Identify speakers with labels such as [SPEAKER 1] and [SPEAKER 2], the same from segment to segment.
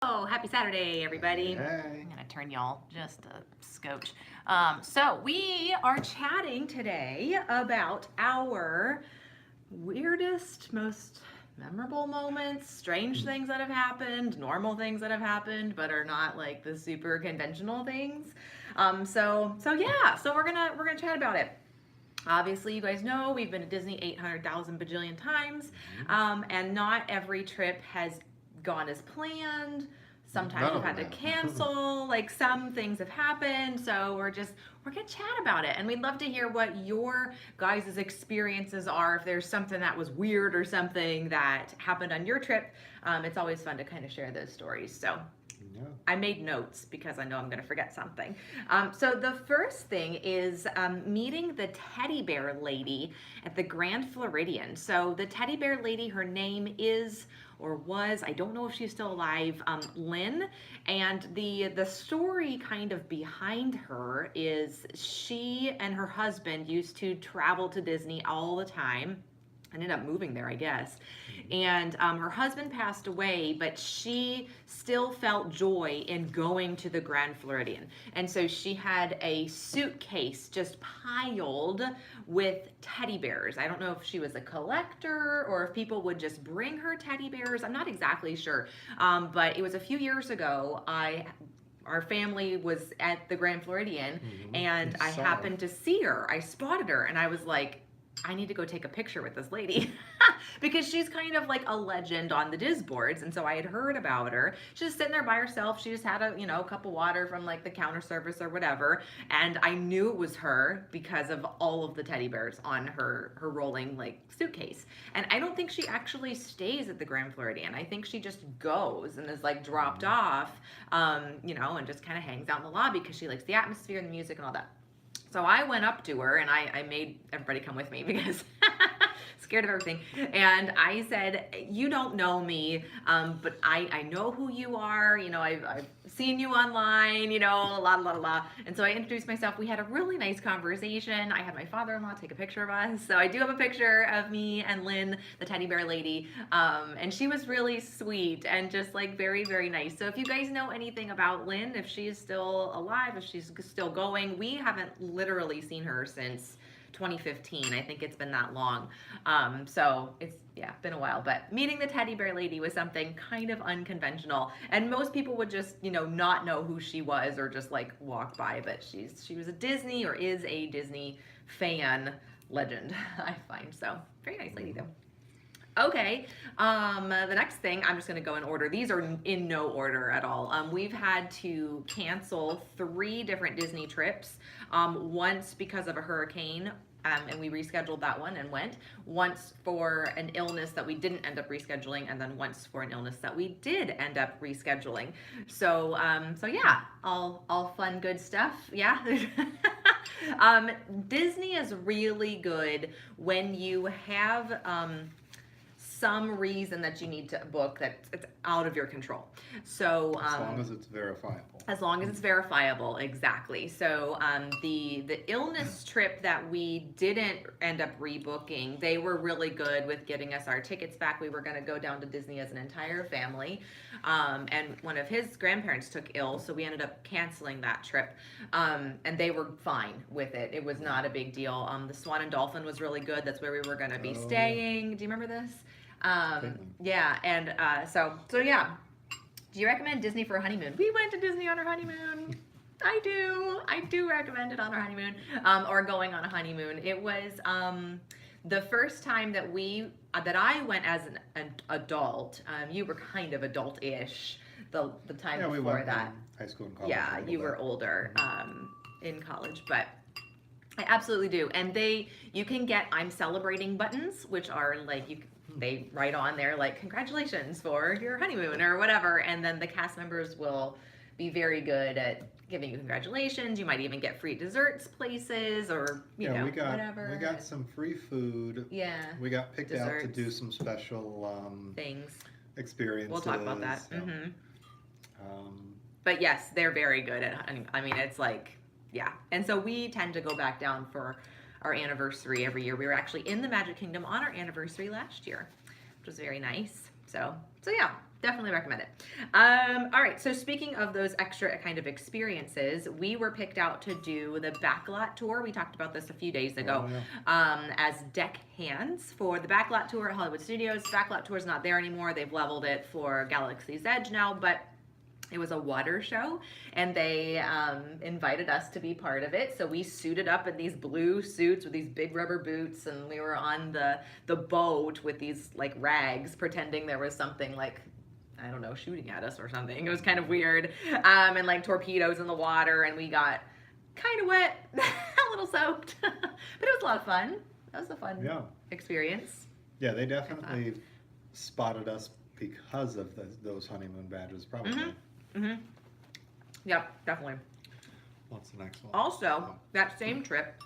[SPEAKER 1] Oh, happy Saturday, everybody.
[SPEAKER 2] Hey.
[SPEAKER 1] I'm gonna turn y'all just a scotch. So we are chatting today about our weirdest, most memorable moments, strange things that have happened, normal things that have happened, but are not like the super conventional things. So we're gonna chat about it. Obviously, you guys know we've been to Disney 800,000 bajillion times, and not every trip has gone as planned. Sometimes
[SPEAKER 2] None
[SPEAKER 1] we've
[SPEAKER 2] of
[SPEAKER 1] had to
[SPEAKER 2] them have.
[SPEAKER 1] cancel, like some things have happened. So we're gonna chat about it. And we'd love to hear what your guys' experiences are. If there's something that was weird or something that happened on your trip, it's always fun to kind of share those stories. So
[SPEAKER 2] Yeah.
[SPEAKER 1] I made notes because I know I'm going to forget something. So the first thing is meeting the teddy bear lady at the Grand Floridian. So the teddy bear lady, her name is or was, I don't know if she's still alive, Lynn. And the story kind of behind her is she and her husband used to travel to Disney all the time. Ended up moving there, I guess. And her husband passed away, but she still felt joy in going to the Grand Floridian. And so she had a suitcase just piled with teddy bears. I don't know if she was a collector or if people would just bring her teddy bears. I'm not exactly sure. But it was a few years ago. Our family was at the Grand Floridian, and I happened to see her. I spotted her, and I was like, I need to go take a picture with this lady because she's kind of like a legend on the Diz boards. And so I had heard about her. She's just sitting there by herself. She just had a cup of water from like the counter service or whatever. And I knew it was her because of all of the teddy bears on her rolling like suitcase. And I don't think she actually stays at the Grand Floridian. I think she just goes and is like dropped off, and just kind of hangs out in the lobby because she likes the atmosphere and the music and all that. So I went up to her and I made everybody come with me because scared of everything. And I said, you don't know me, but I know who you are. I've seen you online, la. And so I introduced myself. We had a really nice conversation. I had my father-in-law take a picture of us. So I do have a picture of me and Lynn, the teddy bear lady. And she was really sweet and just like very, very nice. So if you guys know anything about Lynn, if she's still alive, if she's still going, we haven't literally seen her since 2015. I think it's been that long. So it's been a while, but meeting the teddy bear lady was something kind of unconventional, and most people would just not know who she was or just like walk by, but she was a Disney or is a Disney fan legend. I find. So very nice lady though. Okay, the next thing, I'm just going to go in order. These are in no order at all. We've had to cancel 3 different Disney trips. Once because of a hurricane, and we rescheduled that one and went. Once for an illness that we didn't end up rescheduling, and then once for an illness that we did end up rescheduling. So yeah, all fun, good stuff. Yeah. Disney is really good when you have some reason that you need to book that it's out of your control. So
[SPEAKER 2] as long as it's verifiable.
[SPEAKER 1] As long as it's verifiable, exactly. So the illness trip that we didn't end up rebooking, they were really good with getting us our tickets back. We were going to go down to Disney as an entire family, and one of his grandparents took ill, so we ended up canceling that trip, and they were fine with it. It was not a big deal. The Swan and Dolphin was really good. That's where we were going to be staying. Do you remember this? Yeah, and so yeah. Do you recommend Disney for a honeymoon? We went to Disney on our honeymoon. I do recommend it on our honeymoon, or going on a honeymoon. It was the first time that I went as an adult. You were kind of adult-ish the time before
[SPEAKER 2] we went
[SPEAKER 1] that.
[SPEAKER 2] In high school and college.
[SPEAKER 1] Yeah, you were older in college, but I absolutely do. And you can get I'm celebrating buttons, which are like they write on there like congratulations for your honeymoon or whatever, and then the cast members will be very good at giving you congratulations. You might even get free desserts places or whatever.
[SPEAKER 2] We got some free food.
[SPEAKER 1] Yeah.
[SPEAKER 2] We got picked
[SPEAKER 1] desserts.
[SPEAKER 2] out to do some special
[SPEAKER 1] things.
[SPEAKER 2] Experiences.
[SPEAKER 1] We'll talk about that.
[SPEAKER 2] So,
[SPEAKER 1] but yes, they're very good at. I mean, it's like and so we tend to go back down for our anniversary every year. We were actually in the Magic Kingdom on our anniversary last year, which was very nice. So yeah, definitely recommend it. All right, so speaking of those extra kind of experiences, we were picked out to do the backlot tour. We talked about this a few days ago, as deck hands for the backlot tour at Hollywood Studios. Backlot tour is not there anymore. They've leveled it for Galaxy's Edge now, but it was a water show, and they invited us to be part of it. So we suited up in these blue suits with these big rubber boots, and we were on the boat with these like rags, pretending there was something like, I don't know, shooting at us or something. It was kind of weird, and like torpedoes in the water, and we got kind of wet, a little soaked, but it was a lot of fun. That was a fun experience.
[SPEAKER 2] Yeah, they definitely spotted us because of those honeymoon badges, probably.
[SPEAKER 1] Yep, definitely.
[SPEAKER 2] What's the next one?
[SPEAKER 1] Also, that same trip,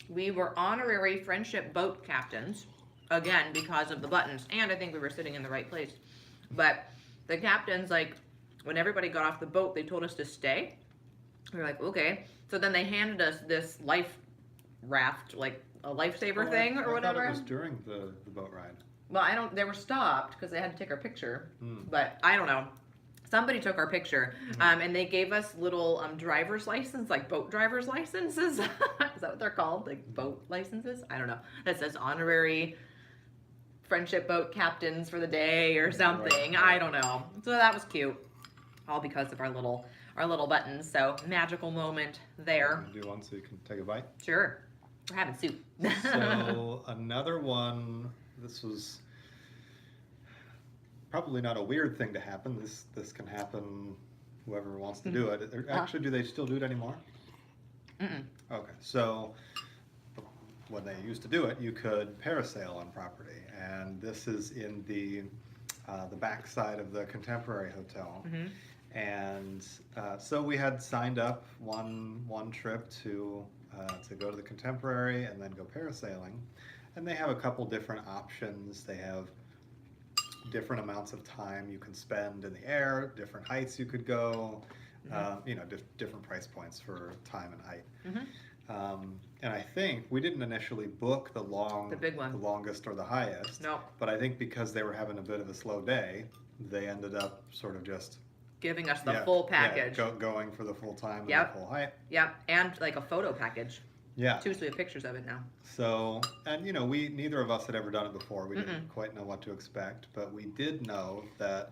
[SPEAKER 1] we were honorary friendship boat captains, again, because of the buttons, and I think we were sitting in the right place. But the captains, like, when everybody got off the boat, they told us to stay. We were like, okay. So then they handed us this life raft, like a lifesaver thing or whatever.
[SPEAKER 2] I thought it was during the boat ride.
[SPEAKER 1] Well, they were stopped because they had to take our picture, but I don't know. Somebody took our picture, and they gave us little driver's license, like boat driver's licenses. Is that what they're called? Like boat licenses? I don't know. That says honorary friendship boat captains for the day or something.
[SPEAKER 2] Right.
[SPEAKER 1] I don't know. So that was cute. All because of our little buttons. So magical moment there.
[SPEAKER 2] Do one so you can take a bite.
[SPEAKER 1] Sure. We're having soup.
[SPEAKER 2] So another one. This was probably not a weird thing to happen. This can happen. Whoever wants to do it. Actually, do they still do it anymore? Okay, so when they used to do it, you could parasail on property, and this is in the backside of the Contemporary Hotel. And so we had signed up one trip to go to the Contemporary and then go parasailing, and they have a couple different options. They have different amounts of time you can spend in the air, different heights you could go, different price points for time and height. And I think we didn't initially book the
[SPEAKER 1] big one,
[SPEAKER 2] the longest or the highest.
[SPEAKER 1] No.
[SPEAKER 2] But I think because they were having a bit of a slow day, they ended up sort of just
[SPEAKER 1] giving us the full package.
[SPEAKER 2] Going for the full time and the full height.
[SPEAKER 1] Yep, and like a photo package.
[SPEAKER 2] Yeah.
[SPEAKER 1] Too, so we have pictures of it now.
[SPEAKER 2] So, and we neither of us had ever done it before. We didn't quite know what to expect, but we did know that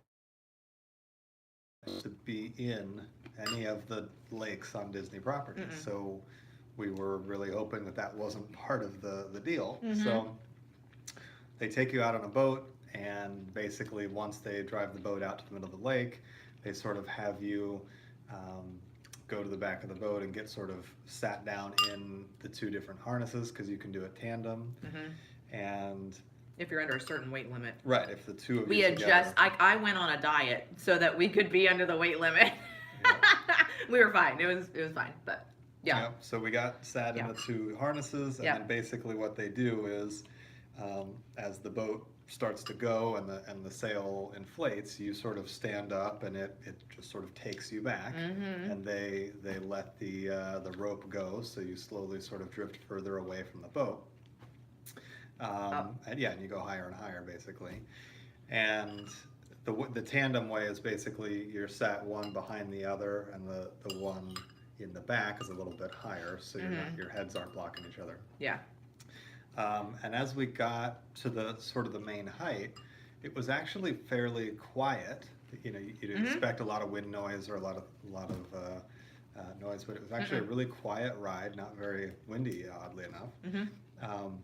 [SPEAKER 2] to be in any of the lakes on Disney properties. So we were really hoping that wasn't part of the deal. So they take you out on a boat, and basically once they drive the boat out to the middle of the lake, they sort of have you go to the back of the boat and get sort of sat down in the two different harnesses, because you can do it tandem. And
[SPEAKER 1] if you're under a certain weight limit.
[SPEAKER 2] Right, if the two of
[SPEAKER 1] we
[SPEAKER 2] you
[SPEAKER 1] had
[SPEAKER 2] together,
[SPEAKER 1] I went on a diet so that we could be under the weight limit. We were fine. It was fine, but yeah.
[SPEAKER 2] Yep. So we got sat in the two harnesses, and then basically what they do is, as the boat starts to go and the sail inflates, you sort of stand up, and it just sort of takes you back, and they let the rope go, so you slowly sort of drift further away from the boat. And you go higher and higher basically, and the tandem way is basically you're sat one behind the other, and the one in the back is a little bit higher, so your heads aren't blocking each other.
[SPEAKER 1] Yeah.
[SPEAKER 2] And as we got to the sort of the main height, it was actually fairly quiet. You'd expect a lot of wind noise or a lot of noise, but it was actually a really quiet ride, not very windy, oddly enough.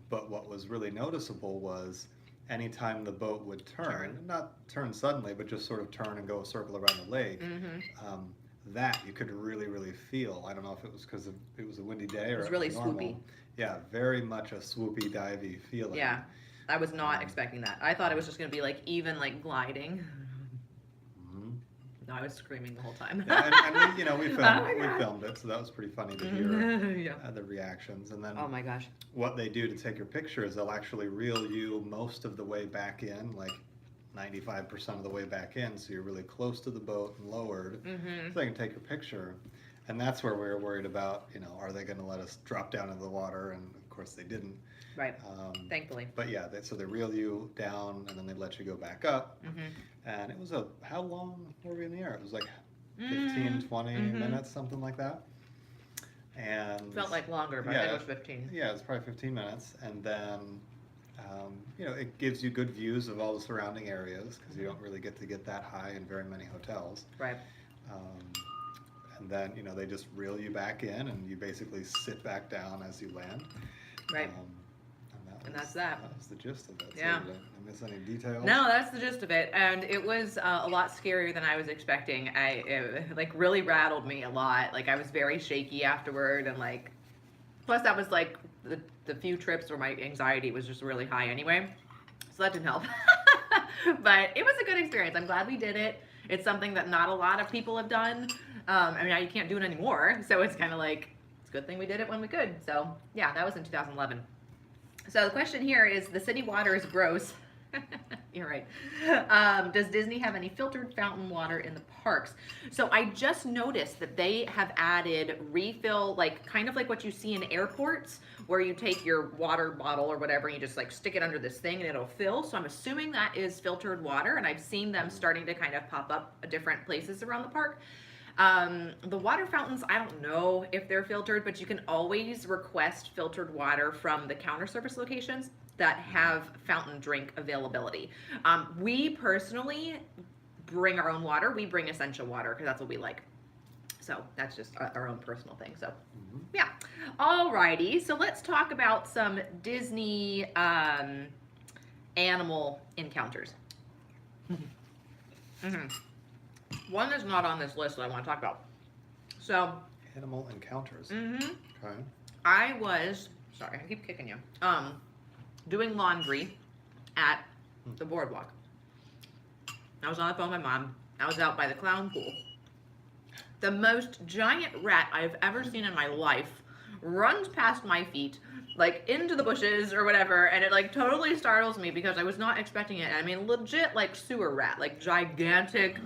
[SPEAKER 2] But what was really noticeable was anytime the boat would turn, not turn suddenly, but just sort of turn and go a circle around the lake, that you could really, really feel. I don't know if it was because it was a windy day or
[SPEAKER 1] it was really
[SPEAKER 2] normal.
[SPEAKER 1] swoopy.
[SPEAKER 2] Yeah, very much a swoopy, divey feeling.
[SPEAKER 1] Yeah, I was not expecting that. I thought it was just going to be like even like gliding. No, I was screaming the whole time.
[SPEAKER 2] And we filmed it, so that was pretty funny to hear the reactions. And then
[SPEAKER 1] oh my gosh,
[SPEAKER 2] what they do to take your picture is they'll actually reel you most of the way back in, like 95% of the way back in, so you're really close to the boat and lowered, so they can take your picture. And that's where we were worried about, are they going to let us drop down into the water? And of course they didn't.
[SPEAKER 1] Right. Thankfully.
[SPEAKER 2] But yeah, so they reel you down and then they let you go back up.
[SPEAKER 1] Mm-hmm.
[SPEAKER 2] And it was how long were we in the air? It was like 15, 20 minutes, something like that. And
[SPEAKER 1] Felt like longer, but I think it was 15.
[SPEAKER 2] Yeah, it was probably 15 minutes. And then, it gives you good views of all the surrounding areas because you don't really get to get that high in very many hotels.
[SPEAKER 1] Right.
[SPEAKER 2] And then, they just reel you back in and you basically sit back down as you land.
[SPEAKER 1] Right. And that's that.
[SPEAKER 2] That was the gist of it.
[SPEAKER 1] Yeah.
[SPEAKER 2] So did I miss any details?
[SPEAKER 1] No, that's the gist of it. And it was a lot scarier than I was expecting. It like really rattled me a lot. Like I was very shaky afterward and like, plus that was like the few trips where my anxiety was just really high anyway. So that didn't help. But it was a good experience. I'm glad we did it. It's something that not a lot of people have done. I mean, you can't do it anymore. So it's kind of like, it's a good thing we did it when we could. So yeah, that was in 2011. So the question here is, the city water is gross. You're right. Does Disney have any filtered fountain water in the parks? So I just noticed that they have added refill, like kind of like what you see in airports, where you take your water bottle or whatever, and you just like stick it under this thing and it'll fill. So I'm assuming that is filtered water, and I've seen them starting to kind of pop up at different places around the park. The water fountains, I don't know if they're filtered, but you can always request filtered water from the counter service locations that have fountain drink availability. We personally bring our own water. We bring essential water because that's what we like. So that's just our own personal thing. So yeah. Alrighty. So let's talk about some Disney animal encounters. One that's not on this list that I want to talk about. So
[SPEAKER 2] Animal encounters. Okay.
[SPEAKER 1] I was, sorry, I keep kicking you, doing laundry at the boardwalk. I was on the phone with my mom. I was out by the clown pool. The most giant rat I've ever seen in my life runs past my feet, like into the bushes or whatever, and it like totally startles me because I was not expecting it. I mean, legit like sewer rat, like gigantic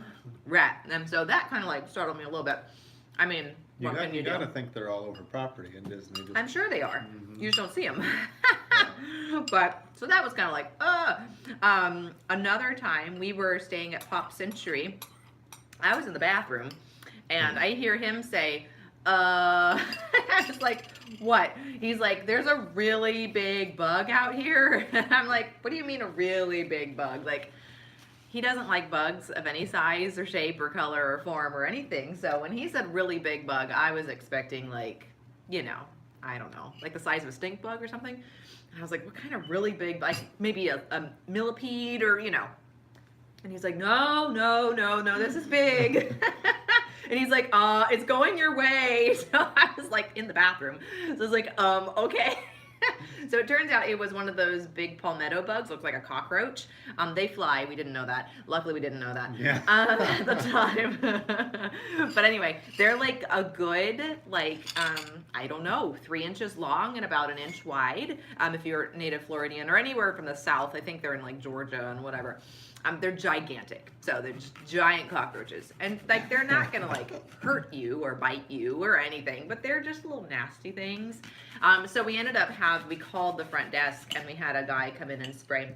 [SPEAKER 1] rat. And so that kind of like startled me a little bit. I mean, what can you do?
[SPEAKER 2] You gotta think they're all over property in Disney.
[SPEAKER 1] I'm sure they are. You just don't see them. But so that was kind of like, another time we were staying at Pop Century. I was in the bathroom and I hear him say, I was like, what? He's like, there's a really big bug out here. And I'm like, what do you mean a really big bug? Like, he doesn't like bugs of any size or shape or color or form or anything. So when he said really big bug, I was expecting like, I don't know, like the size of a stink bug or something. And I was like, what kind of really big, like maybe a millipede or, And he's like, no, this is big. And he's like, it's going your way. So I was like in the bathroom. So I was like, okay. So it turns out it was one of those big palmetto bugs, looks like a cockroach. They fly. We didn't know that. Luckily, we didn't know that at the time. But anyway, they're like a good, I don't know, 3 inches long and about 1 inch wide. If you're native Floridian or anywhere from the south, I think they're in like Georgia and whatever. They're gigantic. So they're just giant cockroaches. And like they're not gonna like hurt you or bite you or anything, but they're just little nasty things. So we ended up we called the front desk and we had a guy come in and spray.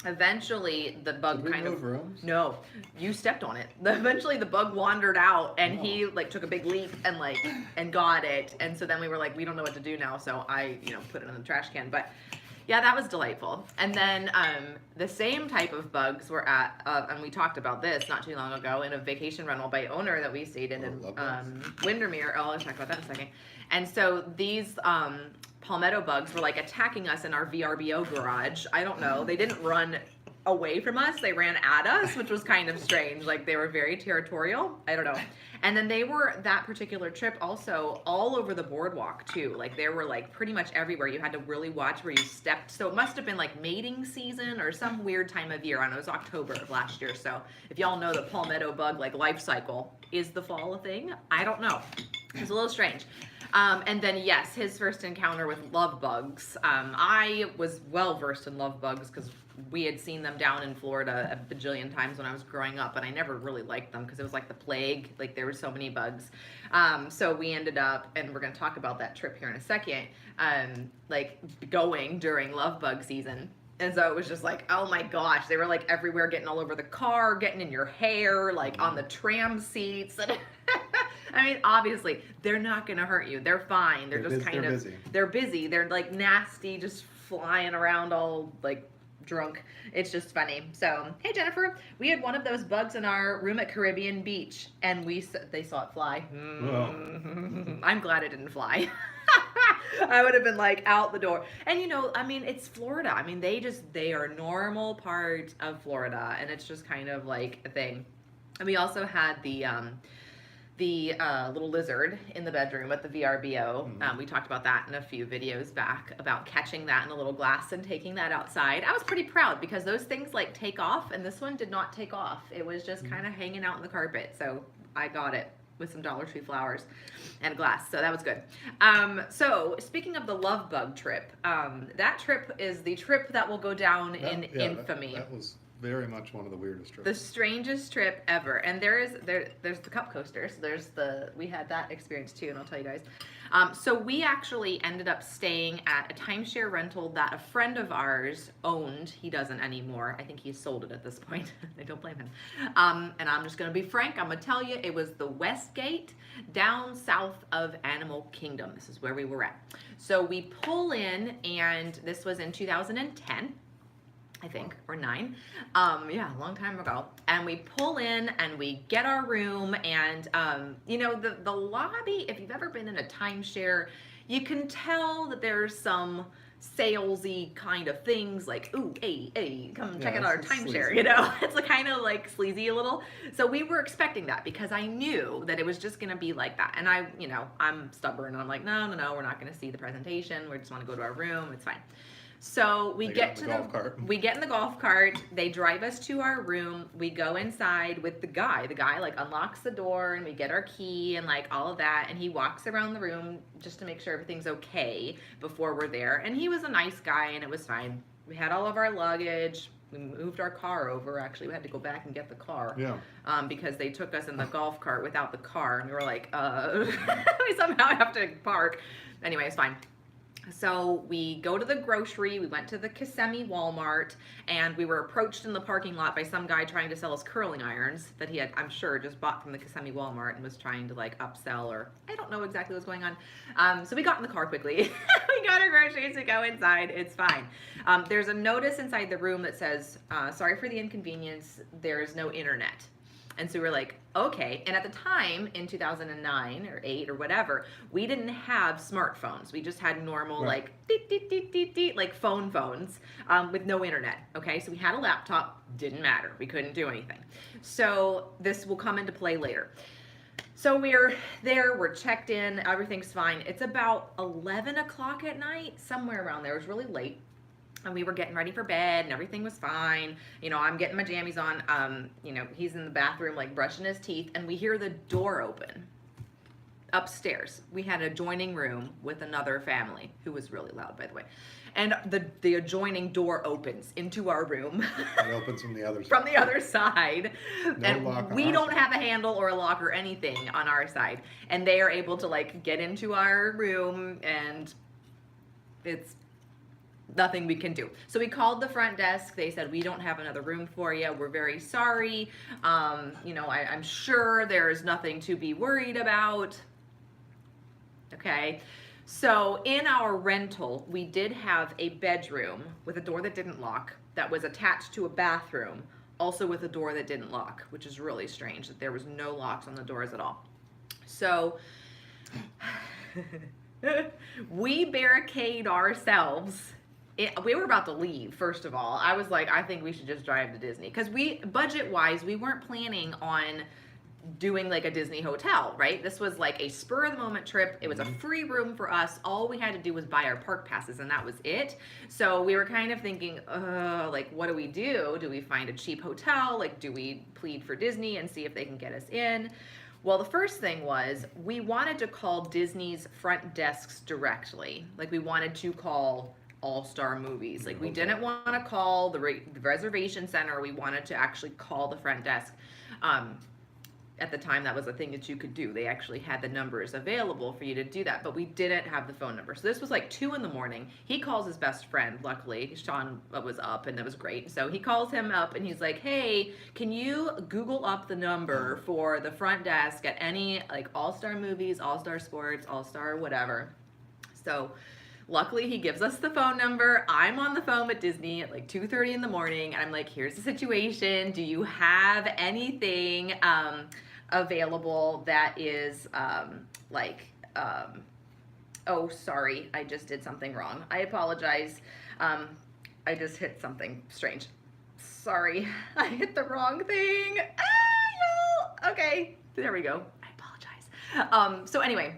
[SPEAKER 1] Eventually the bug no, you stepped on it. Eventually the bug wandered out and he like took a big leap and got it. And so then we were like, we don't know what to do now. So I, put it in the trash can. But yeah, that was delightful. And then the same type of bugs were at, and we talked about this not too long ago, in a vacation rental by owner that we stayed in Windermere. Oh, I'll talk about that in a second. And so these palmetto bugs were like attacking us in our VRBO garage. I don't know. They didn't run away from us. They ran at us, which was kind of strange. Like they were very territorial. I don't know. And then they were, that particular trip, also all over the boardwalk too. Like they were like pretty much everywhere. You had to really watch where you stepped. So it must have been like mating season or some weird time of year. I know it was October of last year. So if y'all know the palmetto bug like life cycle, is the fall a thing? I don't know. It's a little strange. And then yes, his first encounter with love bugs. I was well versed in love bugs because we had seen them down in Florida a bajillion times when I was growing up, but I never really liked them because it was like the plague. Like there were so many bugs. So we ended up, and we're going to talk about that trip here in a second, like going during love bug season. And so it was just like, oh my gosh, they were like everywhere, getting all over the car, getting in your hair, like on the tram seats. I mean, obviously, they're not going to hurt you. They're fine. They're just kind of,
[SPEAKER 2] busy.
[SPEAKER 1] They're busy. They're like nasty, just flying around all like drunk. It's just funny. So, hey Jennifer, we had one of those bugs in our room at Caribbean Beach, and they saw it fly. I'm glad it didn't fly. I would have been like out the door. And you know, I mean, it's Florida. I mean, they are a normal part of Florida, and it's just kind of like a thing. And we also had the little lizard in the bedroom at the VRBO. We talked about that in a few videos back about catching that in a little glass and taking that outside. I was pretty proud because those things like take off, and this one did not take off. It was just kind of hanging out in the carpet. So I got it with some Dollar Tree flowers and a glass. So that was good. So speaking of the love bug trip, that trip is the trip that will go down in infamy.
[SPEAKER 2] That was very much one of the weirdest trips.
[SPEAKER 1] The strangest trip ever. And there's the cup coasters. We had that experience too, and I'll tell you guys. So we actually ended up staying at a timeshare rental that a friend of ours owned. He doesn't anymore. I think he sold it at this point. I don't blame him. And I'm just going to be frank. I'm going to tell you, it was the Westgate down south of Animal Kingdom. This is where we were at. So we pull in, and this was in 2010. I think, or 9. Yeah, a long time ago. And we pull in and we get our room, and you know, the lobby, if you've ever been in a timeshare, you can tell that there's some salesy kind of things like, ooh, hey, come check out our timeshare,
[SPEAKER 2] sleazy.
[SPEAKER 1] you know? It's like kind of like sleazy a little. So we were expecting that because I knew that it was just gonna be like that. And I'm stubborn, and I'm like, no, we're not gonna see the presentation. We just wanna go to our room, it's fine. So we get in the golf cart. They drive us to our room. We go inside with the guy. The guy like unlocks the door, and we get our key and like all of that. And he walks around the room just to make sure everything's okay before we're there. And he was a nice guy, and it was fine. We had all of our luggage. We moved our car over. Actually, we had to go back and get the car.
[SPEAKER 2] Yeah.
[SPEAKER 1] Because they took us in the golf cart without the car, and we were like, we somehow have to park. Anyway, it's fine. So we go to the grocery, we went to the Kissimmee Walmart, and we were approached in the parking lot by some guy trying to sell us curling irons that he had, I'm sure, just bought from the Kissimmee Walmart and was trying to like upsell, or I don't know exactly what's going on. So we got in the car quickly. We got our groceries to go inside. It's fine. There's a notice inside the room that says, sorry for the inconvenience, there's no internet. And so we were like, okay. And at the time, in 2009 or 8 or whatever, we didn't have smartphones. We just had normal, like, like phones with no internet. Okay, so we had a laptop. Didn't matter. We couldn't do anything. So this will come into play later. So we're there. We're checked in. Everything's fine. It's about 11 o'clock at night, somewhere around there. It was really late. And we were getting ready for bed, and everything was fine. You know, I'm getting my jammies on. You know, he's in the bathroom, like brushing his teeth, and we hear the door open upstairs. We had an adjoining room with another family who was really loud, by the way. And the adjoining door opens into our room.
[SPEAKER 2] It opens from the other side.
[SPEAKER 1] From the other side.
[SPEAKER 2] No
[SPEAKER 1] And
[SPEAKER 2] lock on
[SPEAKER 1] we
[SPEAKER 2] our
[SPEAKER 1] don't
[SPEAKER 2] side.
[SPEAKER 1] have a handle or a lock or anything on our side. And they are able to like get into our room, and it's nothing we can do. So we called the front desk. They said, we don't have another room for you. We're very sorry. You know, I'm sure there's nothing to be worried about. Okay. So in our rental, we did have a bedroom with a door that didn't lock that was attached to a bathroom, also with a door that didn't lock, which is really strange that there was no locks on the doors at all. So we barricade ourselves. We were about to leave, first of all. I was like, I think we should just drive to Disney. Because budget-wise, we weren't planning on doing like a Disney hotel, right? This was like a spur-of-the-moment trip. It was a free room for us. All we had to do was buy our park passes, and that was it. So we were kind of thinking, like, what do we do? Do we find a cheap hotel? Like, do we plead for Disney and see if they can get us in? Well, the first thing was we wanted to call Disney's front desks directly. Like, we wanted to call all-star movies. Like, we
[SPEAKER 2] Hotel.
[SPEAKER 1] didn't want to call the reservation center. We wanted to actually call the front desk. At the time, that was a thing that you could do. They actually had the numbers available for you to do that, but we didn't have the phone number. So this was like 2 a.m. He calls his best friend. Luckily, Sean was up, and it was great. So he calls him up, and he's like, "Hey, can you Google up the number for the front desk at any like all-star movies, all-star sports, all-star whatever?" So luckily, he gives us the phone number. I'm on the phone with Disney at like 2:30 in the morning, and I'm like, "Here's the situation. Do you have anything available that is oh, sorry, I just did something wrong. I apologize. I just hit something strange. Sorry, I hit the wrong thing. No. Okay, there we go. I apologize. So anyway,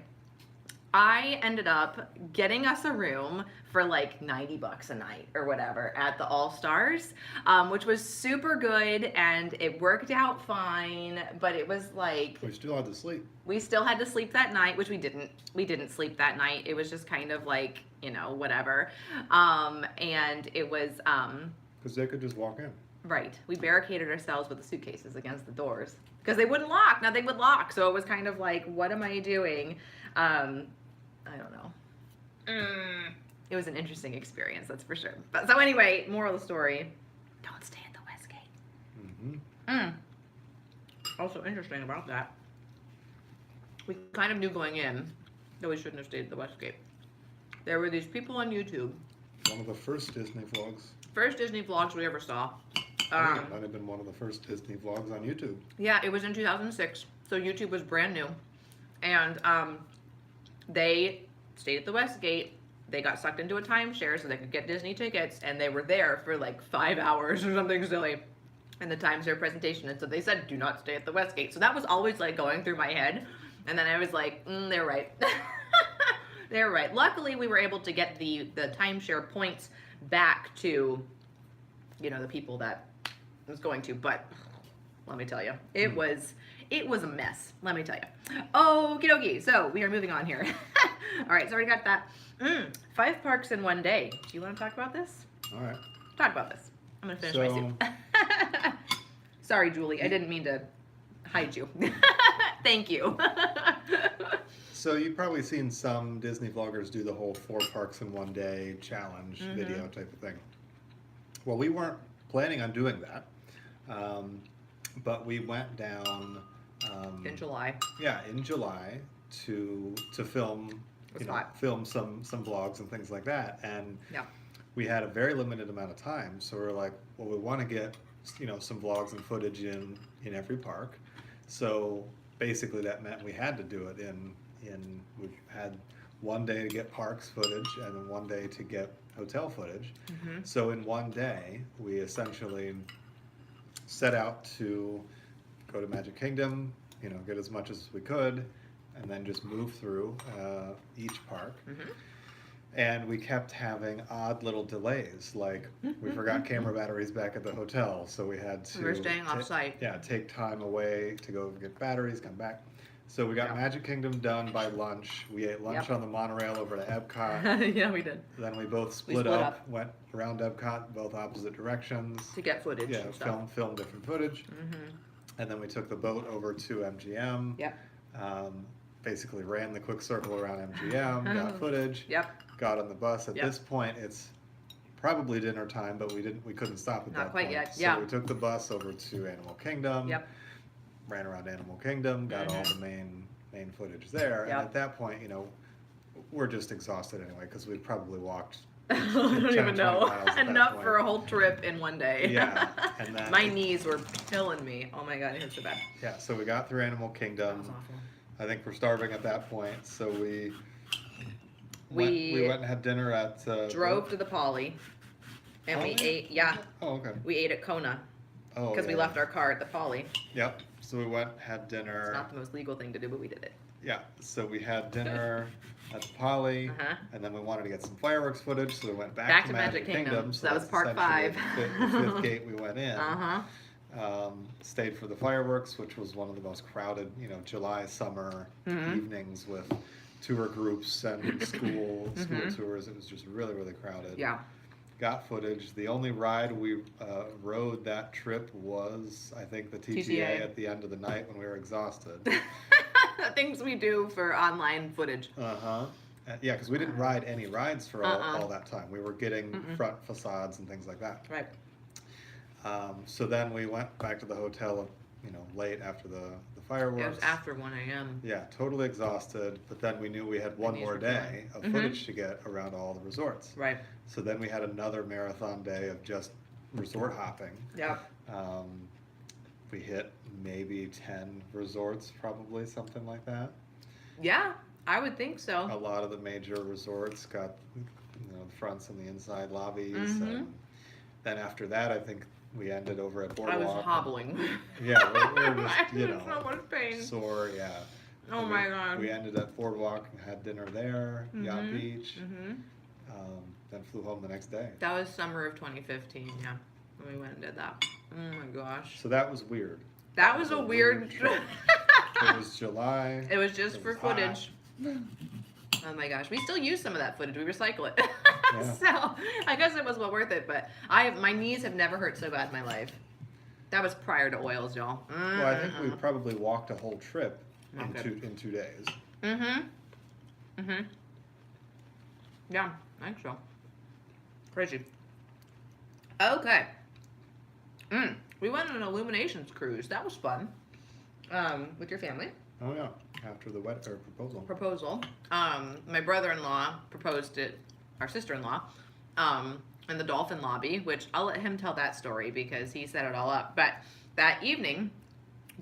[SPEAKER 1] I ended up getting us a room for like $90 a night or whatever at the All Stars, which was super good, and it worked out fine. But it was like
[SPEAKER 2] We still had to sleep.
[SPEAKER 1] we still had to sleep that night, which we didn't. We didn't sleep that night. It was just kind of like, whatever. And it was
[SPEAKER 2] Because they could just walk in.
[SPEAKER 1] right. We barricaded ourselves with the suitcases against the doors because they wouldn't lock. Now they would lock, so it was kind of like, what am I doing? I don't know. It was an interesting experience, that's for sure. But so anyway, moral of the story: don't stay at the Westgate. Also interesting about that, we kind of knew going in that we shouldn't have stayed at the Westgate. There were these people on YouTube.
[SPEAKER 2] One of the first Disney vlogs.
[SPEAKER 1] First Disney vlogs we ever saw.
[SPEAKER 2] I think it might have been one of the first Disney vlogs on YouTube.
[SPEAKER 1] Yeah, it was in 2006, so YouTube was brand new, and they stayed at the Westgate. They got sucked into a timeshare so they could get Disney tickets, and they were there for like 5 hours or something silly in the timeshare presentation. And so they said, "Do not stay at the Westgate." So that was always like going through my head, and then I was like, "They're right." They're right. Luckily, we were able to get the timeshare points back to, the people that I was going to. But let me tell you, it was a mess. Let me tell you. Okie dokie. So we are moving on here. All right. So we got that. 5 parks in one day. Do you want to talk about this?
[SPEAKER 2] All right.
[SPEAKER 1] Talk about this. I'm gonna finish my soup. Sorry, Julie. I didn't mean to hide you. Thank you.
[SPEAKER 2] So you've probably seen some Disney vloggers do the whole 4 parks in one day challenge video type of thing. Well, we weren't planning on doing that, but we went down
[SPEAKER 1] In July.
[SPEAKER 2] Yeah, in July to film, film some vlogs and things like that, and
[SPEAKER 1] Yeah.
[SPEAKER 2] we had a very limited amount of time, so we were like, well, we want to get some vlogs and footage in every park. So basically, that meant we had to do it in we had one day to get parks footage and then one day to get hotel footage. So in one day, we essentially set out to go to Magic Kingdom, get as much as we could, and then just move through each park. And we kept having odd little delays, like we forgot camera batteries back at the hotel, so we had to...
[SPEAKER 1] We were staying off-site.
[SPEAKER 2] Yeah, take time away to go get batteries, come back. So we got Magic Kingdom done by lunch. We ate lunch on the monorail over to Epcot.
[SPEAKER 1] Yeah, we did.
[SPEAKER 2] Then we both split up, went around Epcot, both opposite directions.
[SPEAKER 1] To get footage
[SPEAKER 2] Yeah,
[SPEAKER 1] and stuff.
[SPEAKER 2] film different footage. And then we took the boat over to MGM.
[SPEAKER 1] Yep.
[SPEAKER 2] Basically ran the quick circle around MGM, got footage.
[SPEAKER 1] Yep.
[SPEAKER 2] Got on the bus. At this point, it's probably dinner time, but we couldn't stop at that point.
[SPEAKER 1] Not quite yet.
[SPEAKER 2] So we took the bus over to Animal Kingdom.
[SPEAKER 1] Yep.
[SPEAKER 2] Ran around Animal Kingdom, got all the main footage there, and at that point, we're just exhausted anyway because we'd probably walked.
[SPEAKER 1] I don't even know. Enough
[SPEAKER 2] point.
[SPEAKER 1] for a whole trip in one day.
[SPEAKER 2] Yeah, and then
[SPEAKER 1] my knees were killing me. Oh my god, it hurt so bad.
[SPEAKER 2] Yeah, so we got through Animal Kingdom.
[SPEAKER 1] That was awful.
[SPEAKER 2] I think we're starving at that point, so we went and had dinner at.
[SPEAKER 1] Drove to the Poly, and we ate. Yeah.
[SPEAKER 2] Oh, okay.
[SPEAKER 1] We ate at Kona.
[SPEAKER 2] Oh.
[SPEAKER 1] Because we left our car at the Poly.
[SPEAKER 2] Yep. So we went, had dinner.
[SPEAKER 1] It's not the most legal thing to do, but we did it.
[SPEAKER 2] Yeah. So we had dinner at the Poly, and then we wanted to get some fireworks footage, so we went back to Magic Kingdom.
[SPEAKER 1] So that was part 5.
[SPEAKER 2] The fifth gate we went in. Stayed for the fireworks, which was one of the most crowded, July, summer evenings with tour groups and school tours. It was just really, really crowded.
[SPEAKER 1] Yeah.
[SPEAKER 2] Got footage. The only ride we rode that trip was, I think, the TTA at the end of the night when we were exhausted.
[SPEAKER 1] Things we do for online footage.
[SPEAKER 2] Yeah, because we didn't ride any rides for all that time. We were getting front facades and things like that.
[SPEAKER 1] Right.
[SPEAKER 2] So then we went back to the hotel, late after the fireworks.
[SPEAKER 1] It was after 1 a.m.
[SPEAKER 2] Yeah, totally exhausted. But then we knew we had one more day of footage to get around all the resorts.
[SPEAKER 1] Right.
[SPEAKER 2] So then we had another marathon day of just resort hopping.
[SPEAKER 1] Yeah.
[SPEAKER 2] We hit maybe 10 resorts, probably, something like that.
[SPEAKER 1] Yeah, I would think so.
[SPEAKER 2] A lot of the major resorts got, the fronts and the inside lobbies. And then after that, I think we ended over at Boardwalk.
[SPEAKER 1] I was hobbling.
[SPEAKER 2] Yeah, we were just,
[SPEAKER 1] I was in so much pain.
[SPEAKER 2] sore, yeah.
[SPEAKER 1] Oh my God.
[SPEAKER 2] We ended at Boardwalk and had dinner there, Yacht Beach, then flew home the next day.
[SPEAKER 1] That was summer of 2015, yeah, when we went and did that. Oh my gosh.
[SPEAKER 2] So that was weird.
[SPEAKER 1] That was a weird trip.
[SPEAKER 2] It was July.
[SPEAKER 1] It was just for footage. Oh my gosh, we still use some of that footage. We recycle it.
[SPEAKER 2] Yeah.
[SPEAKER 1] So I guess it was well worth it. But my knees have never hurt so bad in my life. That was prior to oils, y'all.
[SPEAKER 2] Well, I think we probably walked a whole trip in 2 days.
[SPEAKER 1] Yeah, I think so. Crazy. Okay. We went on an Illuminations cruise. That was fun. With your family.
[SPEAKER 2] Oh yeah, after the proposal.
[SPEAKER 1] My brother-in-law proposed to our sister-in-law in the Dolphin lobby, which I'll let him tell that story because he set it all up. But that evening,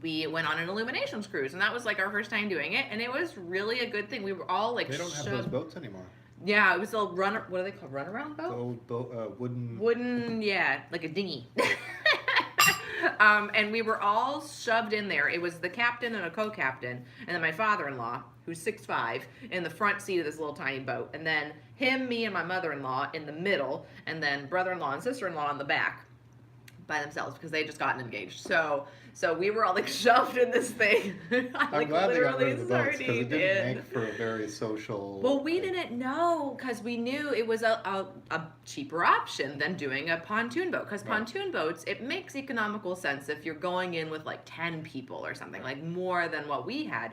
[SPEAKER 1] we went on an Illuminations cruise, and that was like our first time doing it, and it was really a good thing. We were all like,
[SPEAKER 2] they don't have those boats anymore.
[SPEAKER 1] Yeah, it was a what are they called? Runaround boat?
[SPEAKER 2] The old boat, wooden.
[SPEAKER 1] Wooden, yeah, like a dinghy. And we were all shoved in there. It was the captain and a co-captain, and then my father-in-law, who's 6'5", in the front seat of this little tiny boat, and then him, me, and my mother-in-law in the middle, and then brother-in-law and sister-in-law in the back by themselves because they had just gotten engaged. So we were all like shoved in this thing.
[SPEAKER 2] I'm glad they got rid of the boats because it didn't make for a very social.
[SPEAKER 1] Well, we didn't know because we knew it was a cheaper option than doing a pontoon boat. Because pontoon boats, it makes economical sense if you're going in with like 10 people or something, like more than what we had.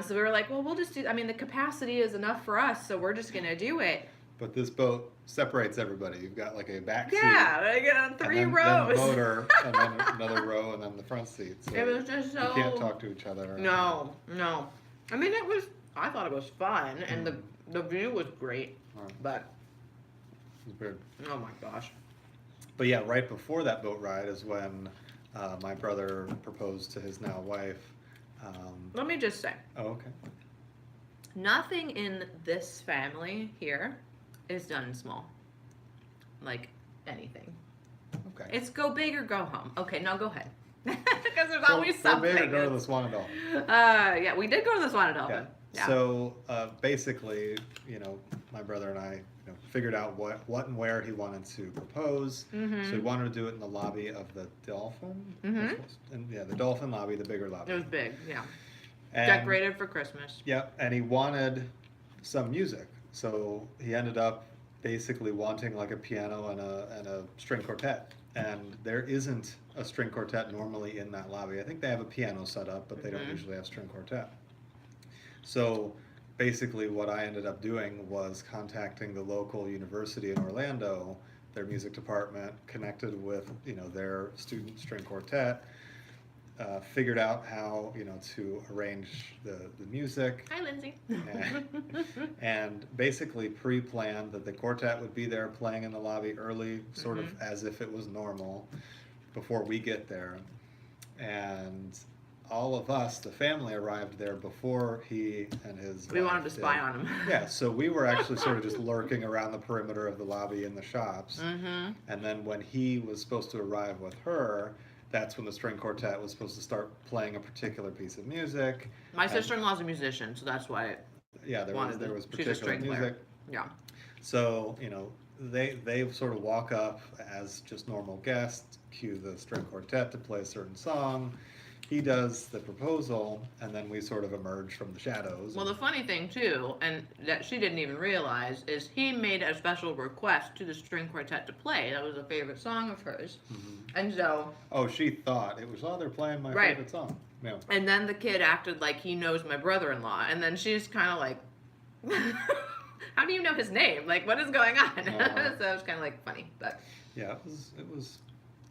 [SPEAKER 1] So we were like, well, we'll just do. I mean, the capacity is enough for us, so we're just gonna do it.
[SPEAKER 2] But this boat separates everybody. You've got like a back seat.
[SPEAKER 1] Yeah, like on 3 rows.
[SPEAKER 2] Then the motor, and then another row, and then the front seat. So
[SPEAKER 1] it was just so.
[SPEAKER 2] You can't talk to each other.
[SPEAKER 1] No. I mean, I thought it was fun, and the view was great, but.
[SPEAKER 2] It was weird.
[SPEAKER 1] Oh my gosh.
[SPEAKER 2] But yeah, right before that boat ride is when my brother proposed to his now wife.
[SPEAKER 1] Let me just say.
[SPEAKER 2] Oh, okay.
[SPEAKER 1] Nothing in this family here is done small. Like anything.
[SPEAKER 2] Okay.
[SPEAKER 1] It's go big or go home. Okay, now go ahead. Because there's always something.
[SPEAKER 2] Go big or go to the Swan and Dolphin.
[SPEAKER 1] Yeah, we did go to the Swan and Dolphin.
[SPEAKER 2] Yeah. So basically, my brother and I figured out what and where he wanted to propose. So he wanted to do it in the lobby of the Dolphin. And yeah, the Dolphin lobby, the bigger lobby.
[SPEAKER 1] It was big, yeah.
[SPEAKER 2] And,
[SPEAKER 1] decorated for Christmas.
[SPEAKER 2] Yep, and he wanted some music. So he ended up basically wanting like a piano and a string quartet. And there isn't a string quartet normally in that lobby. I think they have a piano set up, but they don't usually have string quartet. So basically what I ended up doing was contacting the local university in Orlando, their music department, connected with their student string quartet, figured out how to arrange the music.
[SPEAKER 1] Hi, Lindsay.
[SPEAKER 2] And basically pre-planned that the quartet would be there playing in the lobby early, sort of as if it was normal, before we get there. And all of us, the family, arrived there before he and his
[SPEAKER 1] We
[SPEAKER 2] wife
[SPEAKER 1] wanted to spy on him.
[SPEAKER 2] Yeah, so we were actually sort of just lurking around the perimeter of the lobby in the shops. And then when he was supposed to arrive with her, that's when the string quartet was supposed to start playing a particular piece of music.
[SPEAKER 1] My sister-in-law's a musician, so that's why
[SPEAKER 2] there was particular
[SPEAKER 1] string
[SPEAKER 2] music.
[SPEAKER 1] player. Yeah.
[SPEAKER 2] So, they sort of walk up as just normal guests, cue the string quartet to play a certain song. He does the proposal, and then we sort of emerge from the shadows.
[SPEAKER 3] Well, the funny thing too, and that she didn't even realize, is he made a special request to the string quartet to play. That was a favorite song of hers, and so.
[SPEAKER 2] Oh, she thought it was, oh, they're playing my
[SPEAKER 3] Right.
[SPEAKER 2] favorite song. Yeah.
[SPEAKER 3] And then the kid acted like he knows my brother-in-law, and then she's kind of like, "How do you know his name? Like, what is going on?" So it was kind of like funny, but
[SPEAKER 2] Yeah, it was
[SPEAKER 3] it was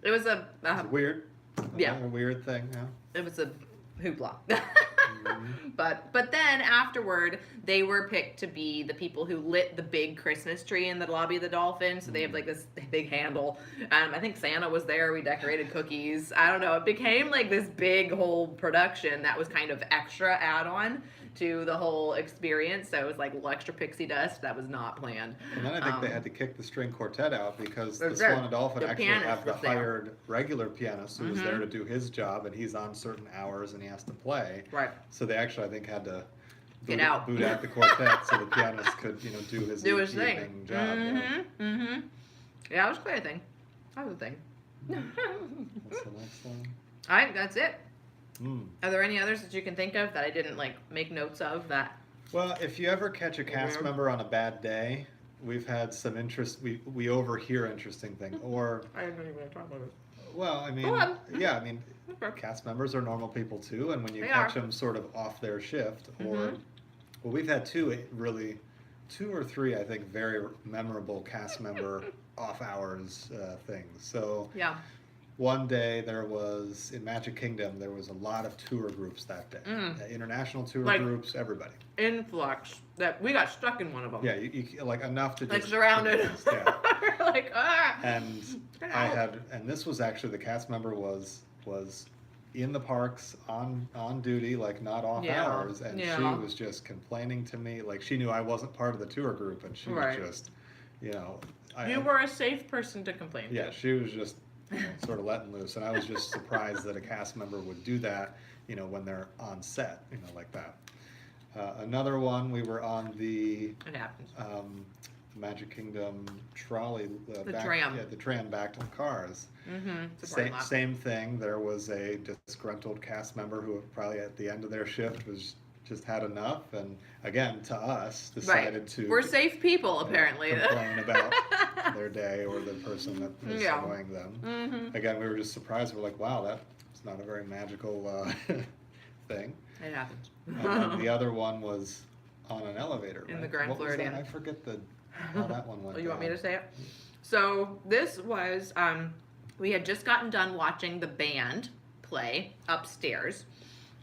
[SPEAKER 2] it was weird.
[SPEAKER 3] Yeah.
[SPEAKER 2] A weird thing. Yeah.
[SPEAKER 3] it was a hoopla.
[SPEAKER 2] Mhm.
[SPEAKER 3] But then afterward, they were picked to be the people who lit the big Christmas tree in the lobby of the Dolphin. So they have like this big handle. I think Santa was there. We decorated cookies. I don't know. It became like this big whole production that was kind of extra add-on to the whole experience. So it was like little extra pixie dust that was not planned.
[SPEAKER 2] And then I think they had to kick the string quartet out because the
[SPEAKER 3] That's right.
[SPEAKER 2] Swan and Dolphin
[SPEAKER 3] The
[SPEAKER 2] actually
[SPEAKER 3] pianist
[SPEAKER 2] have the
[SPEAKER 3] was there.
[SPEAKER 2] hired regular pianist who was there to do his job, and he's on certain hours and he has to play.
[SPEAKER 3] Right.
[SPEAKER 2] So they actually, I think, had to
[SPEAKER 3] Get
[SPEAKER 2] boot
[SPEAKER 3] out.
[SPEAKER 2] boot out the quartet so the pianist could, do his
[SPEAKER 3] Do his thing.
[SPEAKER 2] evening job. Yeah.
[SPEAKER 3] Mm-hmm. Yeah, it was quite a thing. That was a thing.
[SPEAKER 2] What's the next one?
[SPEAKER 3] All right, that's it.
[SPEAKER 2] Mm.
[SPEAKER 3] Are there any others that you can think of that I didn't like make notes of that?
[SPEAKER 2] Well, if you ever catch a cast
[SPEAKER 3] Yeah.
[SPEAKER 2] member on a bad day, we've had some interest. We overhear interesting things, or
[SPEAKER 3] I didn't even talk about it.
[SPEAKER 2] well, I mean,
[SPEAKER 3] Go on.
[SPEAKER 2] yeah, I mean,
[SPEAKER 3] Okay.
[SPEAKER 2] cast members are normal people too, and when you
[SPEAKER 3] They
[SPEAKER 2] catch
[SPEAKER 3] are.
[SPEAKER 2] them sort of off their shift, or
[SPEAKER 3] Mhm.
[SPEAKER 2] well, we've had two or three, I think, very memorable cast member off hours things. So
[SPEAKER 3] Yeah.
[SPEAKER 2] one day there was in Magic Kingdom, there was a lot of tour groups that day, international tour
[SPEAKER 3] Like-
[SPEAKER 2] groups, everybody.
[SPEAKER 3] Influx that we got stuck in one of them.
[SPEAKER 2] Yeah, you like enough to
[SPEAKER 3] Like
[SPEAKER 2] just
[SPEAKER 3] surrounded.
[SPEAKER 2] Yeah.
[SPEAKER 3] We're like, ah.
[SPEAKER 2] And
[SPEAKER 3] Get
[SPEAKER 2] I
[SPEAKER 3] out.
[SPEAKER 2] had, and this was actually the cast member was in the parks on duty, like not off
[SPEAKER 3] Yeah,
[SPEAKER 2] hours, and she
[SPEAKER 3] yeah.
[SPEAKER 2] was just complaining to me, like she knew I wasn't part of the tour group, and she
[SPEAKER 3] Right.
[SPEAKER 2] was just,
[SPEAKER 3] You were a safe person to complain
[SPEAKER 2] yeah,
[SPEAKER 3] to.
[SPEAKER 2] she was just sort of letting loose, and I was just surprised that a cast member would do that, when they're on set, like that. Another one, we were on the
[SPEAKER 3] It happens.
[SPEAKER 2] Magic Kingdom trolley,
[SPEAKER 3] The
[SPEAKER 2] back,
[SPEAKER 3] tram.
[SPEAKER 2] yeah, the tram back to the cars.
[SPEAKER 3] Mm-hmm.
[SPEAKER 2] Same thing. There was a disgruntled cast member who probably at the end of their shift was just had enough, and again to us decided to
[SPEAKER 3] We're safe people, apparently.
[SPEAKER 2] complain about their day or the person that was
[SPEAKER 3] Yeah.
[SPEAKER 2] annoying them.
[SPEAKER 3] Mm-hmm.
[SPEAKER 2] Again, we were just surprised. We're like, wow, that's not a very magical thing.
[SPEAKER 3] It happens.
[SPEAKER 2] And the other one was on an elevator.
[SPEAKER 3] In
[SPEAKER 2] right?
[SPEAKER 3] the Grand
[SPEAKER 2] What was that?
[SPEAKER 3] Floridian.
[SPEAKER 2] I forget how that one went.
[SPEAKER 3] Oh, you want me
[SPEAKER 2] down.
[SPEAKER 3] to say it? So this was we had just gotten done watching the band play upstairs,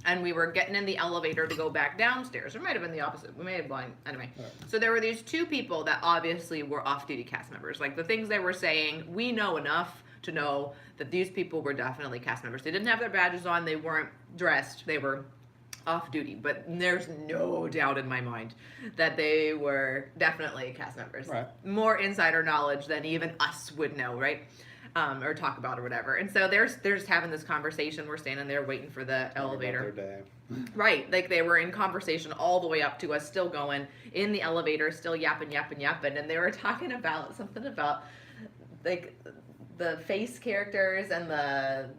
[SPEAKER 3] and we were getting in the elevator to go back downstairs. It might have been the opposite. We may have gone anyway.
[SPEAKER 2] Right.
[SPEAKER 3] So there were these two people that obviously were off-duty cast members. Like the things they were saying, we know enough to know that these people were definitely cast members. They didn't have their badges on. They weren't dressed. They were off duty, but there's no doubt in my mind that they were definitely cast members.
[SPEAKER 2] Right.
[SPEAKER 3] More insider knowledge than even us would know, right? Or talk about or whatever. And so they're just having this conversation. We're standing there waiting for the
[SPEAKER 2] Talking about
[SPEAKER 3] elevator.
[SPEAKER 2] their day.
[SPEAKER 3] Right, like they were in conversation all the way up to us, still going in the elevator, still yapping, and they were talking about something about like the face characters and the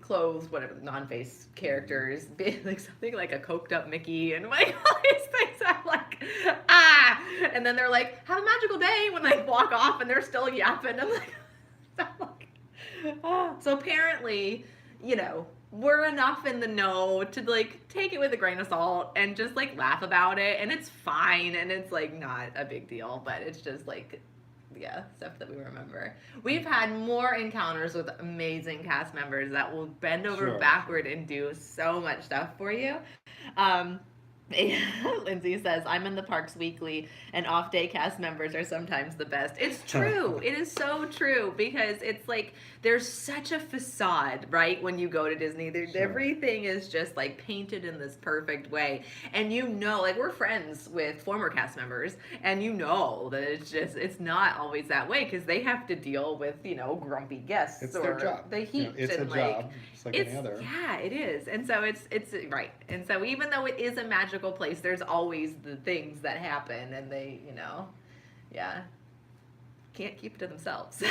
[SPEAKER 3] clothes, whatever, the non-face characters, being like something like a coked up Mickey and like all these things. I'm like, ah, and then they're like, have a magical day when they walk off and they're still yapping. I'm like, ah. So apparently, we're enough in the know to like take it with a grain of salt and just like laugh about it, and it's fine, and it's like not a big deal, but it's just like, yeah, stuff that we remember. We've had more encounters with amazing cast members that will bend over
[SPEAKER 2] Sure.
[SPEAKER 3] backward and do so much stuff for you. Lindsay says, I'm in the parks weekly, and off-day cast members are sometimes the best. It's true. It is so true, because it's like there's such a facade, right, when you go to Disney.
[SPEAKER 2] Sure.
[SPEAKER 3] Everything is just like painted in this perfect way. And like we're friends with former cast members, and that it's not always that way, because they have to deal with, grumpy guests
[SPEAKER 2] It's
[SPEAKER 3] or
[SPEAKER 2] their job.
[SPEAKER 3] the heat.
[SPEAKER 2] It's a
[SPEAKER 3] and like,
[SPEAKER 2] job, just like any other.
[SPEAKER 3] yeah, it is. And so it's right. And so even though it is a magical place, there's always the things that happen, and they, yeah. can't keep it to themselves.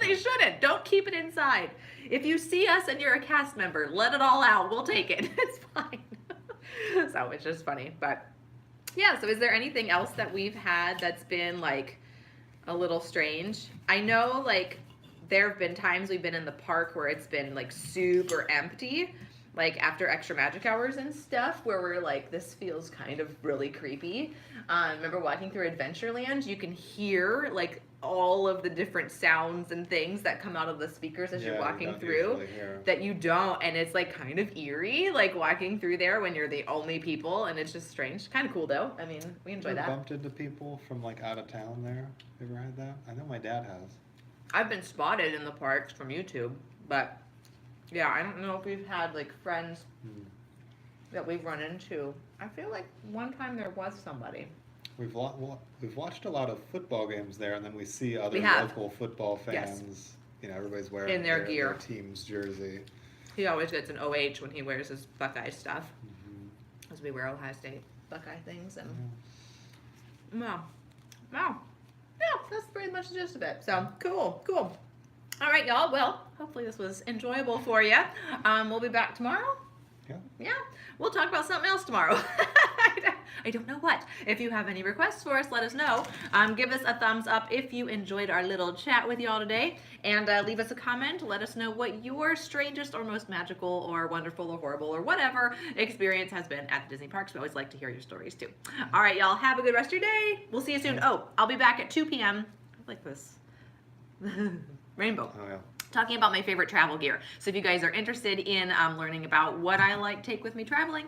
[SPEAKER 3] They shouldn't. Don't keep it inside. If you see us and you're a cast member, let it all out. We'll take it. It's fine. So it's just funny. But yeah, so is there anything else that we've had that's been like a little strange? I know like there have been times we've been in the park where it's been like super empty, like after extra magic hours and stuff, where we're like, this feels kind of really creepy. Remember walking through Adventureland, you can hear like all of the different sounds and things that come out of the speakers as you're walking through that you don't, and it's like kind of eerie, like walking through there when you're the only people, and it's just strange. Kind of cool though. I mean, we enjoy that.
[SPEAKER 2] Bumped into people from like out of town there. You ever had that? I know my dad has.
[SPEAKER 3] I've been spotted in the parks from YouTube, but yeah, I don't know if we've had like friends that we've run into. I feel like one time there was somebody.
[SPEAKER 2] We've watched a lot of football games there, and then we see other
[SPEAKER 3] We have.
[SPEAKER 2] local football fans.
[SPEAKER 3] Yes.
[SPEAKER 2] You know, everybody's wearing
[SPEAKER 3] In their gear.
[SPEAKER 2] their team's jersey.
[SPEAKER 3] He always gets an OH when he wears his Buckeye stuff, as we wear Ohio State Buckeye things, and wow, yeah, that's pretty much the gist of it. So cool. All right, y'all. Well, hopefully this was enjoyable for you. We'll be back tomorrow. Yeah, we'll talk about something else tomorrow. I don't know what. If you have any requests for us, let us know. Give us a thumbs up if you enjoyed our little chat with y'all today, and leave us a comment. Let us know what your strangest or most magical or wonderful or horrible or whatever experience has been at the Disney parks. We always like to hear your stories too. All right, y'all. Have a good rest of your day. We'll see you soon. Oh, I'll be back at 2 p.m. I like this. Rainbow.
[SPEAKER 2] Oh yeah.
[SPEAKER 1] Talking about my favorite travel gear. So if you guys are interested in learning about what I like to take with me traveling,